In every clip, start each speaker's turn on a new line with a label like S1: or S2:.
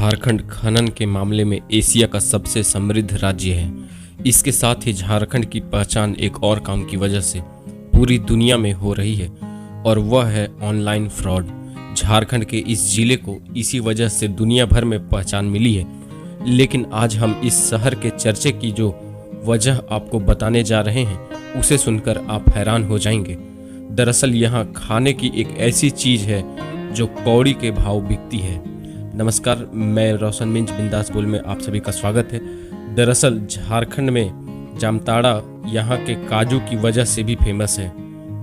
S1: झारखंड खनन के मामले में एशिया का सबसे समृद्ध राज्य है। इसके साथ ही झारखंड की पहचान एक और काम की वजह से पूरी दुनिया में हो रही है और वह है ऑनलाइन फ्रॉड। झारखंड के इस जिले को इसी वजह से दुनिया भर में पहचान मिली है। लेकिन आज हम इस शहर के चर्चे की जो वजह आपको बताने जा रहे हैं उसे सुनकर आप हैरान हो जाएंगे। दरअसल यहाँ खाने की एक ऐसी चीज है जो कौड़ी के भाव बिकती है। नमस्कार, मैं रोशन मिंज बिंदास बोल में आप सभी का स्वागत है। दरअसल झारखंड में जामताड़ा यहाँ के काजू की वजह से भी फेमस है।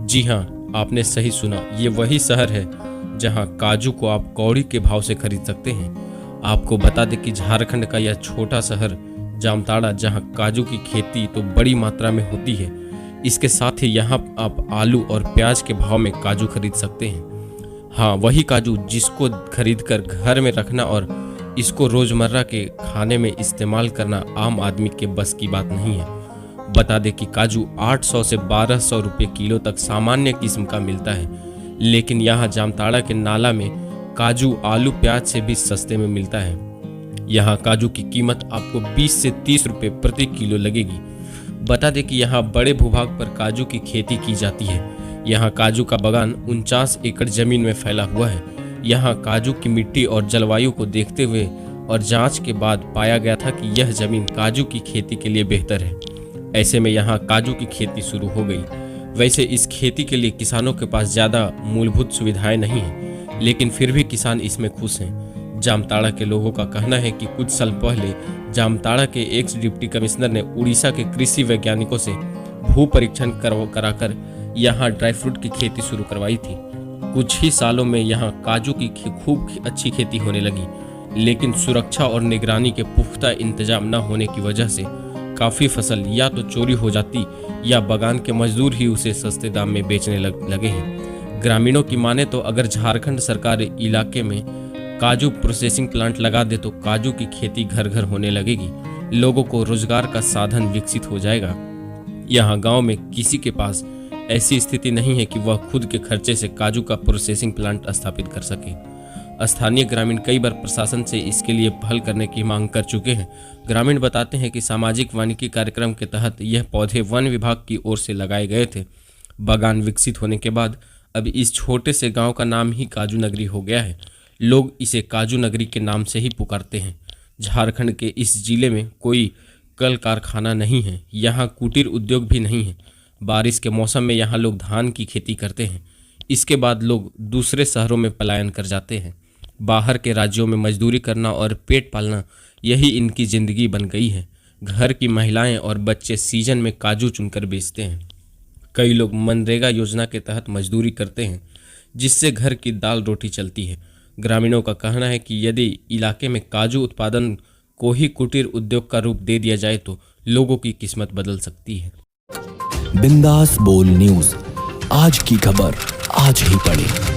S1: जी हाँ, आपने सही सुना, ये वही शहर है जहाँ काजू को आप कौड़ी के भाव से खरीद सकते हैं। आपको बता दें कि झारखंड का यह छोटा शहर जामताड़ा जहाँ काजू की खेती तो बड़ी मात्रा में होती है, इसके साथ ही यहाँ आप आलू और प्याज के भाव में काजू खरीद सकते हैं। हाँ, वही काजू जिसको खरीदकर घर में रखना और इसको रोजमर्रा के खाने में इस्तेमाल करना आम आदमी के बस की बात नहीं है। बता दें कि काजू 800 से 1200 रुपये किलो तक सामान्य किस्म का मिलता है, लेकिन यहाँ जामताड़ा के नाला में काजू आलू प्याज से भी सस्ते में मिलता है। यहाँ काजू की कीमत आपको 20 से 30 रुपये प्रति किलो लगेगी। बता दें कि यहाँ बड़े भूभाग पर काजू की खेती की जाती है। यहाँ काजू का बागान 49 एकड़ जमीन में फैला हुआ है। यहाँ काजू की मिट्टी और जलवायु को देखते हुए और जांच के बाद पाया गया था कि यह जमीन काजू की खेती के लिए बेहतर है। ऐसे में यहाँ काजू की खेती शुरू हो गई। वैसे इस खेती के लिए किसानों के पास ज़्यादा मूलभूत सुविधाएं नहीं हैं, लेकिन फिर भी किसान इसमें खुश हैं। जामताड़ा के लोगों का कहना है कि कुछ साल पहले जामताड़ा के एक्स डिप्टी कमिश्नर ने उड़ीसा के कृषि वैज्ञानिकों से भू परीक्षण कराकर यहाँ ड्राई फ्रूट की खेती शुरू करवाई थी। कुछ ही सालों में यहाँ काजू की खूब अच्छी खेती होने लगी, लेकिन सुरक्षा और निगरानी के पुख्ता इंतजाम न होने की वजह से काफ़ी फसल या तो चोरी हो जाती या बागान के मजदूर ही उसे सस्ते दाम में बेचने लगे हैं। ग्रामीणों की माने तो अगर झारखंड सरकार इलाके में काजू प्रोसेसिंग प्लांट लगा दे तो काजू की खेती घर घर होने लगेगी, लोगों को रोजगार का साधन विकसित हो जाएगा। यहाँ गाँव में किसी के पास ऐसी स्थिति नहीं है कि वह खुद के खर्चे से काजू का प्रोसेसिंग प्लांट स्थापित कर सके। स्थानीय ग्रामीण कई बार प्रशासन से इसके लिए पहल करने की मांग कर चुके हैं। ग्रामीण बताते हैं कि सामाजिक वानिकी कार्यक्रम के तहत यह पौधे वन विभाग की ओर से लगाए गए थे। बागान विकसित होने के बाद अब इस छोटे से गांव का नाम ही काजू नगरी हो गया है। लोग इसे काजू नगरी के नाम से ही पुकारते हैं। झारखंड के इस जिले में कोई कल कारखाना नहीं है, यहाँ कुटीर उद्योग भी नहीं है। बारिश के मौसम में यहाँ लोग धान की खेती करते हैं। इसके बाद लोग दूसरे शहरों में पलायन कर जाते हैं। बाहर के राज्यों में मजदूरी करना और पेट पालना, यही इनकी ज़िंदगी बन गई है। घर की महिलाएं और बच्चे सीजन में काजू चुनकर बेचते हैं। कई लोग मनरेगा योजना के तहत मजदूरी करते हैं, जिससे घर की दाल रोटी चलती है। ग्रामीणों का कहना है कि यदि इलाके में काजू उत्पादन को ही कुटीर उद्योग का रूप दे दिया जाए तो लोगों की किस्मत बदल सकती है।
S2: बिंदास बोल न्यूज, आज की खबर आज ही पढ़ें।